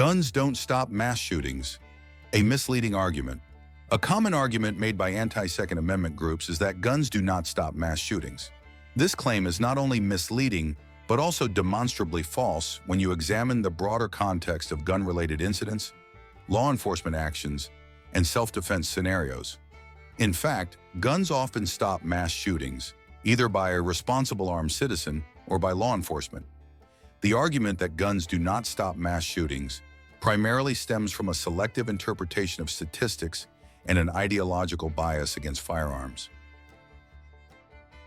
Guns don't stop mass shootings. A misleading argument. A common argument made by anti-Second Amendment groups is that guns do not stop mass shootings. This claim is not only misleading, but also demonstrably false when you examine the broader context of gun-related incidents, law enforcement actions, and self-defense scenarios. In fact, guns often stop mass shootings, either by a responsible armed citizen or by law enforcement. The argument that guns do not stop mass shootings primarily stems from a selective interpretation of statistics and an ideological bias against firearms.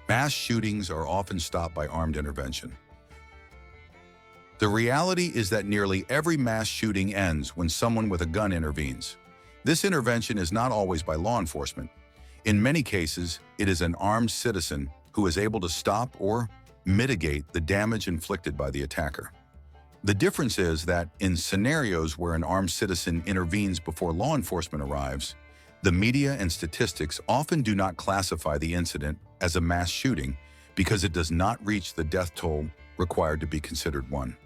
Mass shootings are often stopped by armed intervention. The reality is that nearly every mass shooting ends when someone with a gun intervenes. This intervention is not always by law enforcement. In many cases, it is an armed citizen who is able to stop or mitigate the damage inflicted by the attacker. The difference is that in scenarios where an armed citizen intervenes before law enforcement arrives, the media and statistics often do not classify the incident as a mass shooting because it does not reach the death toll required to be considered one.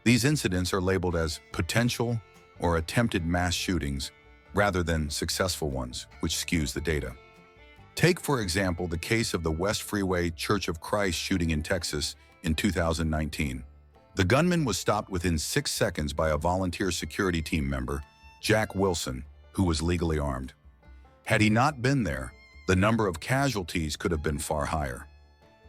These incidents are labeled as potential or attempted mass shootings rather than successful ones, which skews the data. Take, for example, the case of the West Freeway Church of Christ shooting in Texas in 2019. The gunman was stopped within 6 seconds by a volunteer security team member, Jack Wilson, who was legally armed. Had he not been there, the number of casualties could have been far higher.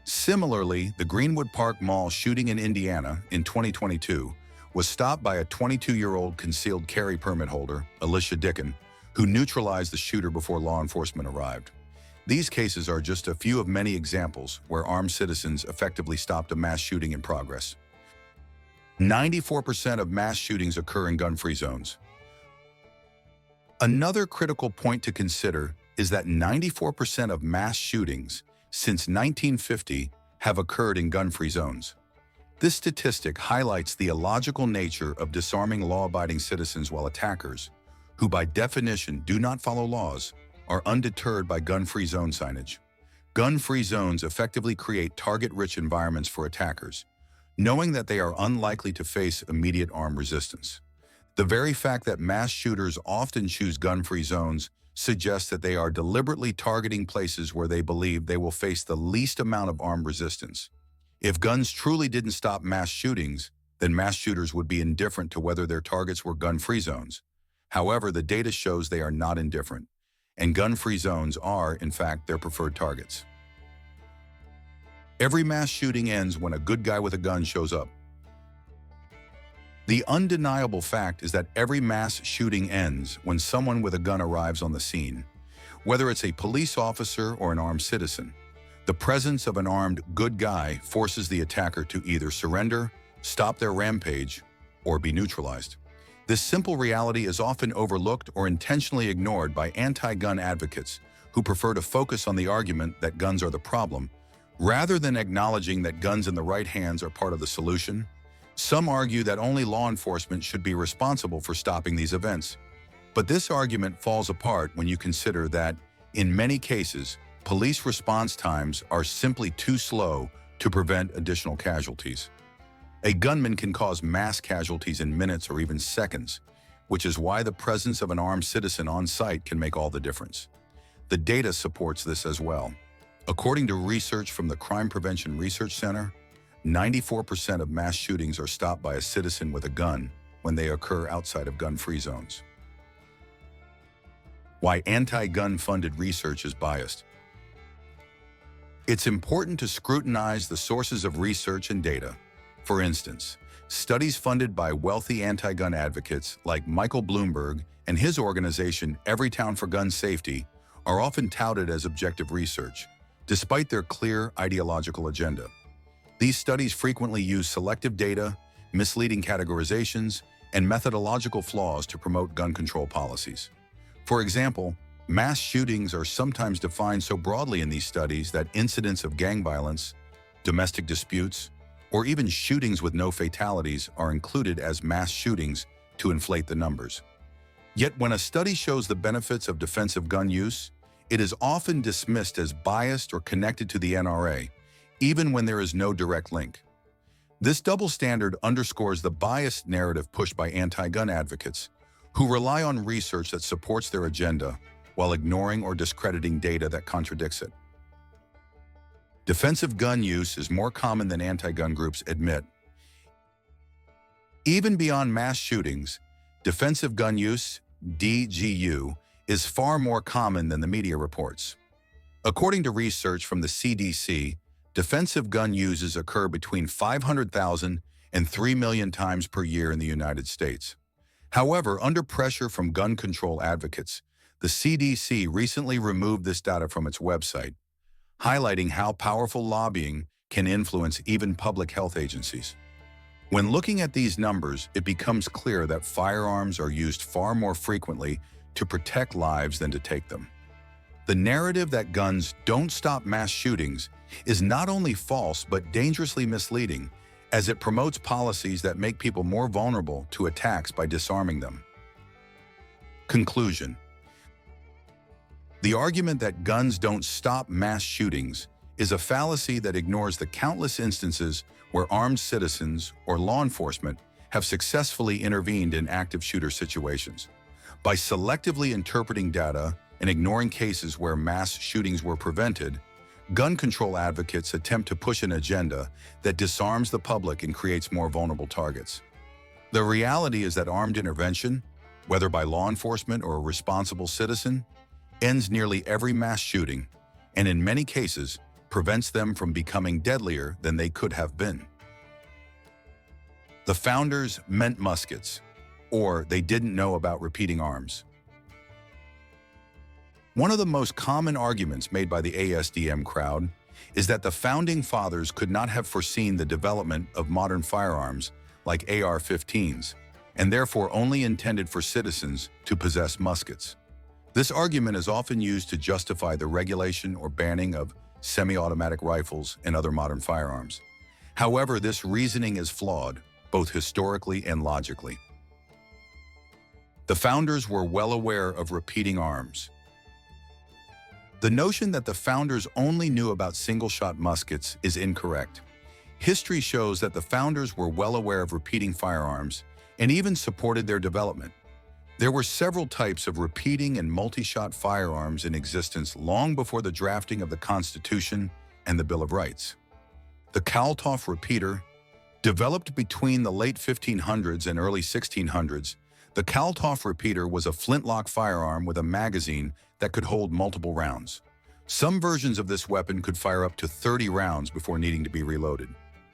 Similarly, the Greenwood Park Mall shooting in Indiana in 2022 was stopped by a 22-year-old concealed carry permit holder, Alicia Dickin, who neutralized the shooter before law enforcement arrived. These cases are just a few of many examples where armed citizens effectively stopped a mass shooting in progress. 94% of mass shootings occur in gun-free zones. Another critical point to consider is that 94% of mass shootings since 1950 have occurred in gun-free zones. This statistic highlights the illogical nature of disarming law-abiding citizens while attackers, who by definition do not follow laws, are undeterred by gun-free zone signage. Gun-free zones effectively create target-rich environments for attackers, knowing that they are unlikely to face immediate armed resistance. The very fact that mass shooters often choose gun-free zones suggests that they are deliberately targeting places where they believe they will face the least amount of armed resistance. If guns truly didn't stop mass shootings, then mass shooters would be indifferent to whether their targets were gun-free zones. However, the data shows they are not indifferent, and gun-free zones are, in fact, their preferred targets. Every mass shooting ends when a good guy with a gun shows up. The undeniable fact is that every mass shooting ends when someone with a gun arrives on the scene. Whether it's a police officer or an armed citizen, the presence of an armed good guy forces the attacker to either surrender, stop their rampage, or be neutralized. This simple reality is often overlooked or intentionally ignored by anti-gun advocates who prefer to focus on the argument that guns are the problem, rather than acknowledging that guns in the right hands are part of the solution. Some argue that only law enforcement should be responsible for stopping these events. But this argument falls apart when you consider that, in many cases, police response times are simply too slow to prevent additional casualties. A gunman can cause mass casualties in minutes or even seconds, which is why the presence of an armed citizen on site can make all the difference. The data supports this as well. According to research from the Crime Prevention Research Center, 94% of mass shootings are stopped by a citizen with a gun when they occur outside of gun-free zones. Why anti-gun funded research is biased. It's important to scrutinize the sources of research and data. For instance, studies funded by wealthy anti-gun advocates like Michael Bloomberg and his organization Everytown for Gun Safety are often touted as objective research, despite their clear ideological agenda. These studies frequently use selective data, misleading categorizations, and methodological flaws to promote gun control policies. For example, mass shootings are sometimes defined so broadly in these studies that incidents of gang violence, domestic disputes, or even shootings with no fatalities are included as mass shootings to inflate the numbers. Yet when a study shows the benefits of defensive gun use, it is often dismissed as biased or connected to the NRA, even when there is no direct link. This double standard underscores the biased narrative pushed by anti-gun advocates, who rely on research that supports their agenda while ignoring or discrediting data that contradicts it. Defensive gun use is more common than anti-gun groups admit. Even beyond mass shootings, defensive gun use, DGU, is far more common than the media reports. According to research from the CDC, defensive gun uses occur between 500,000 and 3 million times per year in the United States. However, under pressure from gun control advocates, the CDC recently removed this data from its website, highlighting how powerful lobbying can influence even public health agencies. When looking at these numbers, it becomes clear that firearms are used far more frequently to protect lives than to take them. The narrative that guns don't stop mass shootings is not only false but dangerously misleading, as it promotes policies that make people more vulnerable to attacks by disarming them. Conclusion: the argument that guns don't stop mass shootings is a fallacy that ignores the countless instances where armed citizens or law enforcement have successfully intervened in active shooter situations. By selectively interpreting data and ignoring cases where mass shootings were prevented, gun control advocates attempt to push an agenda that disarms the public and creates more vulnerable targets. The reality is that armed intervention, whether by law enforcement or a responsible citizen, ends nearly every mass shooting, and in many cases, prevents them from becoming deadlier than they could have been. The founders meant muskets, or they didn't know about repeating arms. One of the most common arguments made by the ASDM crowd is that the founding fathers could not have foreseen the development of modern firearms like AR-15s, and therefore only intended for citizens to possess muskets. This argument is often used to justify the regulation or banning of semi-automatic rifles and other modern firearms. However, this reasoning is flawed, both historically and logically. The founders were well aware of repeating arms. The notion that the founders only knew about single-shot muskets is incorrect. History shows that the founders were well aware of repeating firearms and even supported their development. There were several types of repeating and multi-shot firearms in existence long before the drafting of the Constitution and the Bill of Rights. The Kalthoff repeater, developed between the late 1500s and early 1600s, the Kalthoff repeater was a flintlock firearm with a magazine that could hold multiple rounds. Some versions of this weapon could fire up to 30 rounds before needing to be reloaded.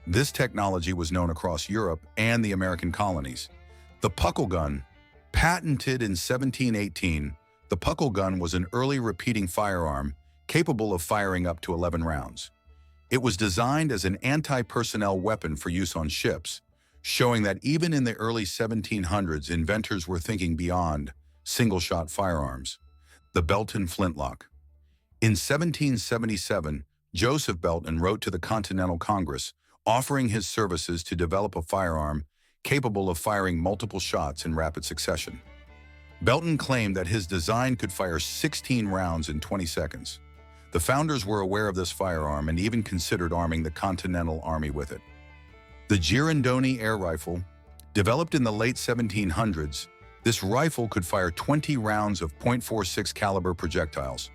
This technology was known across Europe and the American colonies. The puckle gun, patented in 1718, the puckle gun was an early repeating firearm capable of firing up to 11 rounds. It was designed as an anti-personnel weapon for use on ships, showing that even in the early 1700s, inventors were thinking beyond single-shot firearms. The Belton flintlock. In 1777, Joseph Belton wrote to the Continental Congress, offering his services to develop a firearm capable of firing multiple shots in rapid succession. Belton claimed that his design could fire 16 rounds in 20 seconds. The founders were aware of this firearm and even considered arming the Continental Army with it. The Girandoni air rifle, developed in the late 1700s, this rifle could fire 20 rounds of .46 caliber projectiles.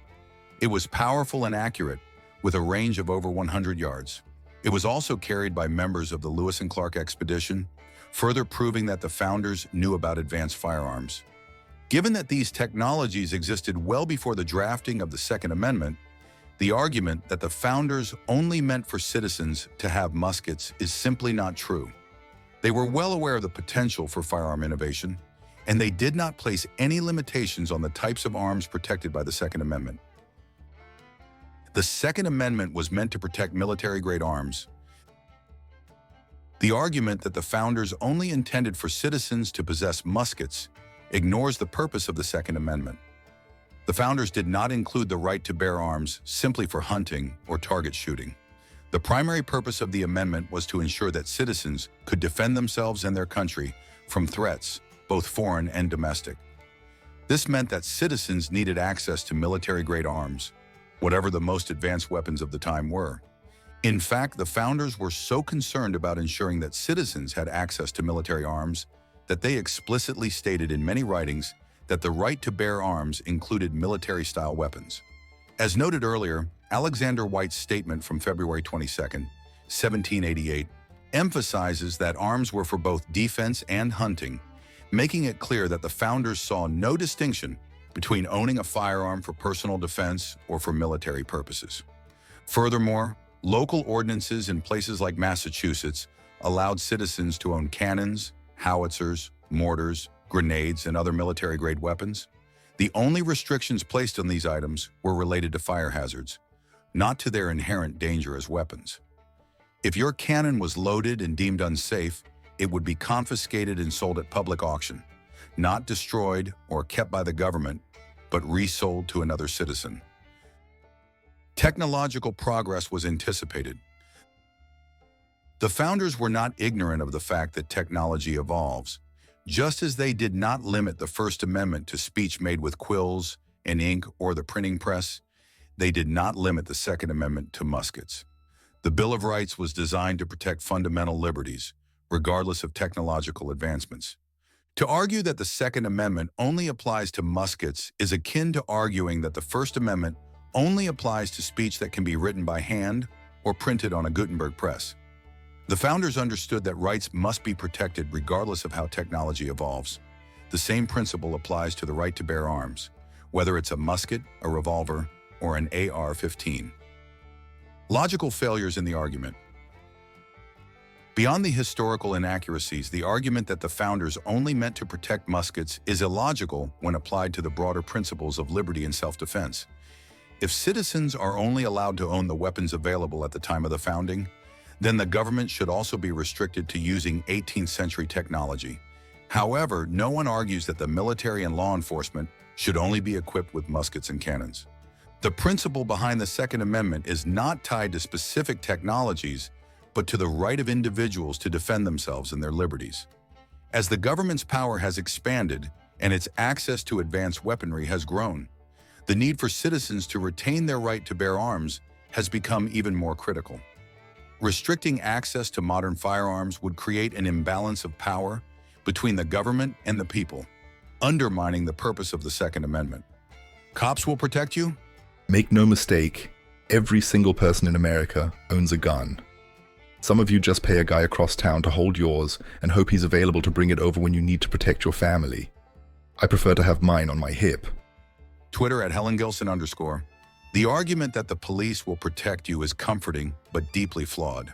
It was powerful and accurate, with a range of over 100 yards. It was also carried by members of the Lewis and Clark expedition, further proving that the founders knew about advanced firearms. Given that these technologies existed well before the drafting of the Second Amendment, the argument that the founders only meant for citizens to have muskets is simply not true. They were well aware of the potential for firearm innovation, and they did not place any limitations on the types of arms protected by the Second Amendment. The Second Amendment was meant to protect military-grade arms. The argument that the founders only intended for citizens to possess muskets ignores the purpose of the Second Amendment. The founders did not include the right to bear arms simply for hunting or target shooting. The primary purpose of the amendment was to ensure that citizens could defend themselves and their country from threats, both foreign and domestic. This meant that citizens needed access to military-grade arms, whatever the most advanced weapons of the time were. In fact, the founders were so concerned about ensuring that citizens had access to military arms that they explicitly stated in many writings that the right to bear arms included military-style weapons. As noted earlier, Alexander White's statement from February 22, 1788, emphasizes that arms were for both defense and hunting, making it clear that the founders saw no distinction between owning a firearm for personal defense or for military purposes. Furthermore, local ordinances in places like Massachusetts allowed citizens to own cannons, howitzers, mortars, grenades, and other military-grade weapons. The only restrictions placed on these items were related to fire hazards, not to their inherent danger as weapons. If your cannon was loaded and deemed unsafe, it would be confiscated and sold at public auction, not destroyed or kept by the government, but resold to another citizen. Technological progress was anticipated. The founders were not ignorant of the fact that technology evolves. Just as they did not limit the First Amendment to speech made with quills and ink or the printing press, they did not limit the Second Amendment to muskets. The Bill of Rights was designed to protect fundamental liberties, regardless of technological advancements. To argue that the Second Amendment only applies to muskets is akin to arguing that the First Amendment only applies to speech that can be written by hand or printed on a Gutenberg press. The founders understood that rights must be protected regardless of how technology evolves. The same principle applies to the right to bear arms, whether it's a musket, a revolver, or an AR-15. Logical failures in the argument. Beyond the historical inaccuracies, the argument that the founders only meant to protect muskets is illogical when applied to the broader principles of liberty and self-defense. If citizens are only allowed to own the weapons available at the time of the founding, then the government should also be restricted to using 18th century technology. However, no one argues that the military and law enforcement should only be equipped with muskets and cannons. The principle behind the Second Amendment is not tied to specific technologies, but to the right of individuals to defend themselves and their liberties. As the government's power has expanded and its access to advanced weaponry has grown, the need for citizens to retain their right to bear arms has become even more critical. Restricting access to modern firearms would create an imbalance of power between the government and the people, undermining the purpose of the Second Amendment. Cops will protect you? Make no mistake, every single person in America owns a gun. Some of you just pay a guy across town to hold yours and hope he's available to bring it over when you need to protect your family. I prefer to have mine on my hip. Twitter at @HelenGilson_. The argument that the police will protect you is comforting but deeply flawed.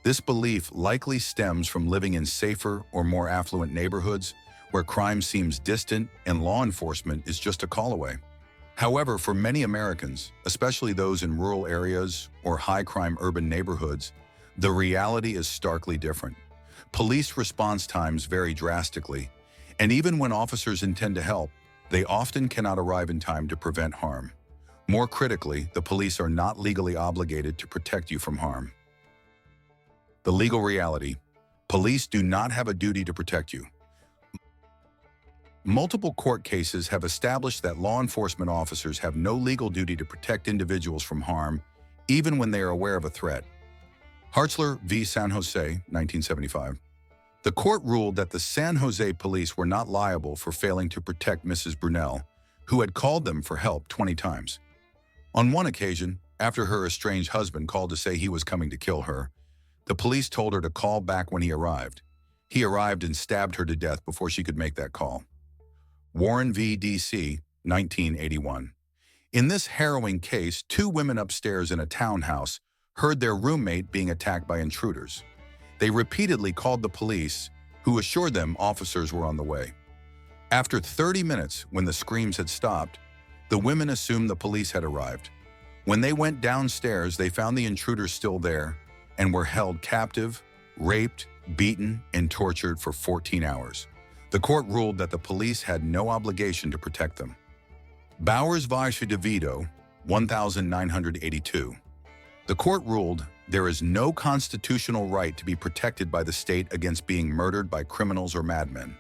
This belief likely stems from living in safer or more affluent neighborhoods where crime seems distant and law enforcement is just a call away. However, for many Americans, especially those in rural areas or high-crime urban neighborhoods, the reality is starkly different. Police response times vary drastically, and even when officers intend to help, they often cannot arrive in time to prevent harm. More critically, the police are not legally obligated to protect you from harm. The legal reality: police do not have a duty to protect you. Multiple court cases have established that law enforcement officers have no legal duty to protect individuals from harm, even when they are aware of a threat. Hartzler v. San Jose, 1975. The court ruled that the San Jose police were not liable for failing to protect Mrs. Brunel, who had called them for help 20 times. On one occasion, after her estranged husband called to say he was coming to kill her, the police told her to call back when he arrived. He arrived and stabbed her to death before she could make that call. Warren v. D.C., 1981. In this harrowing case, two women upstairs in a townhouse heard their roommate being attacked by intruders. They repeatedly called the police, who assured them officers were on the way. After 30 minutes, when the screams had stopped, the women assumed the police had arrived. When they went downstairs, they found the intruders still there and were held captive, raped, beaten, and tortured for 14 hours. The court ruled that the police had no obligation to protect them. Bowers v. DeVito, 1982. The court ruled there is no constitutional right to be protected by the state against being murdered by criminals or madmen.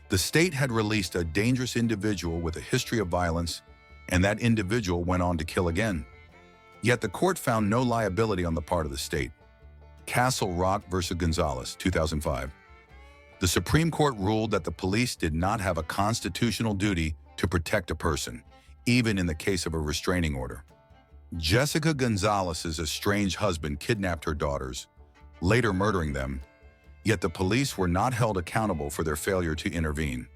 The state had released a dangerous individual with a history of violence, and that individual went on to kill again. Yet the court found no liability on the part of the state. Castle Rock versus Gonzalez, 2005. The Supreme Court ruled that the police did not have a constitutional duty to protect a person, even in the case of a restraining order. Jessica Gonzalez's estranged husband kidnapped her daughters, later murdering them, yet the police were not held accountable for their failure to intervene.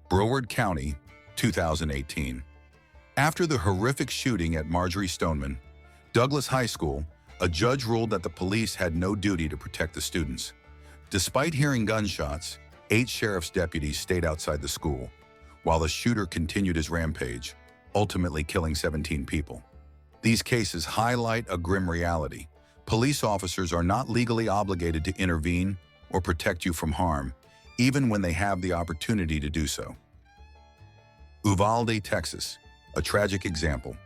Broward County, 2018. After the horrific shooting at Marjorie Stoneman Douglas High School, a judge ruled that the police had no duty to protect the students. Despite hearing gunshots, 8 sheriff's deputies stayed outside the school, while the shooter continued his rampage, ultimately killing 17 people. These cases highlight a grim reality. Police officers are not legally obligated to intervene or protect you from harm, even when they have the opportunity to do so. Uvalde, Texas, a tragic example.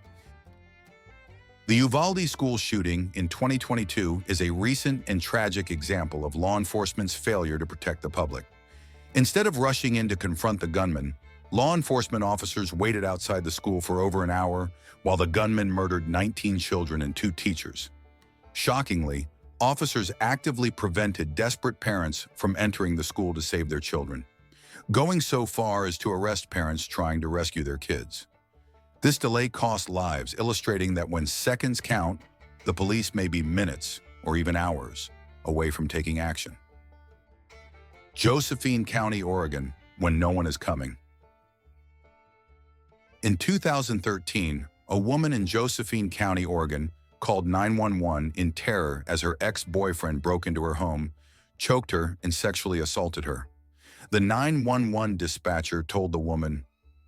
The Uvalde school shooting in 2022 is a recent and tragic example of law enforcement's failure to protect the public. Instead of rushing in to confront the gunman, law enforcement officers waited outside the school for over an hour while the gunman murdered 19 children and 2 teachers. Shockingly, officers actively prevented desperate parents from entering the school to save their children, going so far as to arrest parents trying to rescue their kids. This delay cost lives, illustrating that when seconds count, the police may be minutes or even hours away from taking action. Josephine County, Oregon, when no one is coming. In 2013, a woman in Josephine County, Oregon, called 911 in terror as her ex-boyfriend broke into her home, choked her, and sexually assaulted her. The 911 dispatcher told the woman,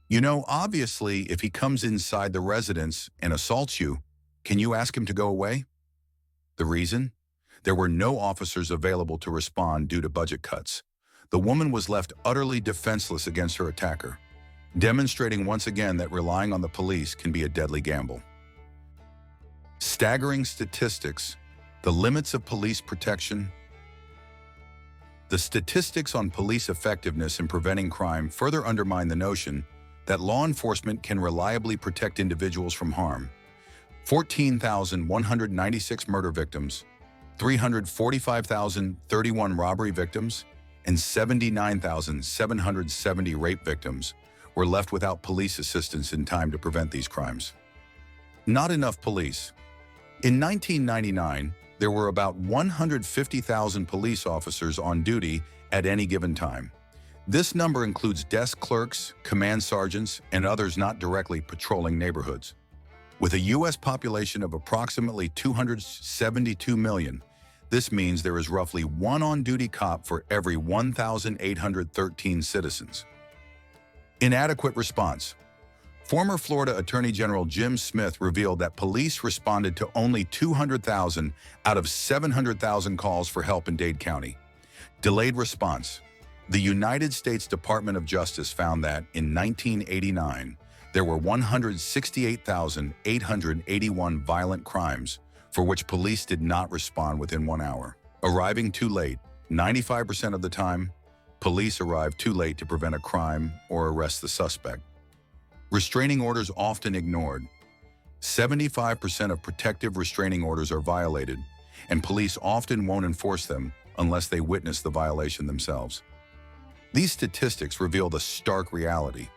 "You know, obviously, if he comes inside the residence and assaults you, can you ask him to go away?" The reason? There were no officers available to respond due to budget cuts. The woman was left utterly defenseless against her attacker, demonstrating once again that relying on the police can be a deadly gamble. Staggering statistics, the limits of police protection. The statistics on police effectiveness in preventing crime further undermine the notion that law enforcement can reliably protect individuals from harm. 14,196 murder victims, 345,031 robbery victims, and 79,770 rape victims were left without police assistance in time to prevent these crimes. Not enough police. In 1999, there were about 150,000 police officers on duty at any given time. This number includes desk clerks, command sergeants, and others not directly patrolling neighborhoods. With a U.S. population of approximately 272 million, this means there is roughly 1 on-duty cop for every 1,813 citizens. Inadequate response. Former Florida Attorney General Jim Smith revealed that police responded to only 200,000 out of 700,000 calls for help in Dade County. Delayed response. The United States Department of Justice found that, in 1989, there were 168,881 violent crimes for which police did not respond within 1 hour. Arriving too late. 95% of the time, police arrive too late to prevent a crime or arrest the suspect. Restraining orders often ignored. 75% of protective restraining orders are violated, and police often won't enforce them unless they witness the violation themselves. These statistics reveal the stark reality.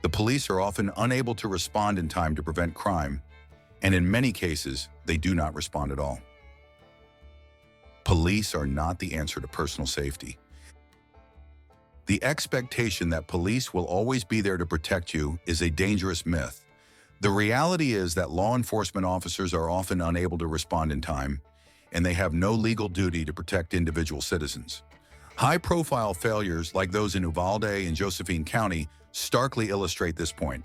The police are often unable to respond in time to prevent crime, and in many cases, they do not respond at all. Police are not the answer to personal safety. The expectation that police will always be there to protect you is a dangerous myth. The reality is that law enforcement officers are often unable to respond in time, and they have no legal duty to protect individual citizens. High-profile failures like those in Uvalde and Josephine County starkly illustrate this point.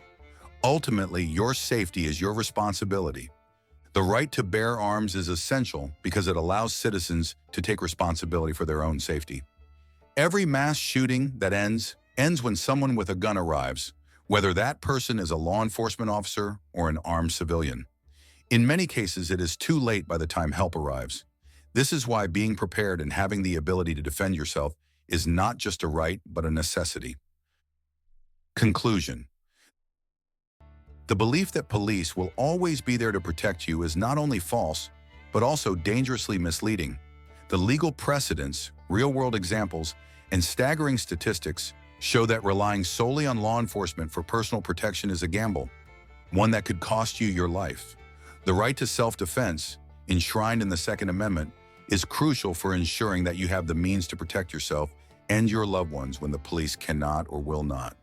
Ultimately, your safety is your responsibility. The right to bear arms is essential because it allows citizens to take responsibility for their own safety. Every mass shooting that ends when someone with a gun arrives, whether that person is a law enforcement officer or an armed civilian. In many cases, it is too late by the time help arrives. This is why being prepared and having the ability to defend yourself is not just a right, but a necessity. Conclusion. The belief that police will always be there to protect you is not only false, but also dangerously misleading. The legal precedents, real-world examples, and staggering statistics show that relying solely on law enforcement for personal protection is a gamble, one that could cost you your life. The right to self-defense, enshrined in the Second Amendment, is crucial for ensuring that you have the means to protect yourself and your loved ones when the police cannot or will not.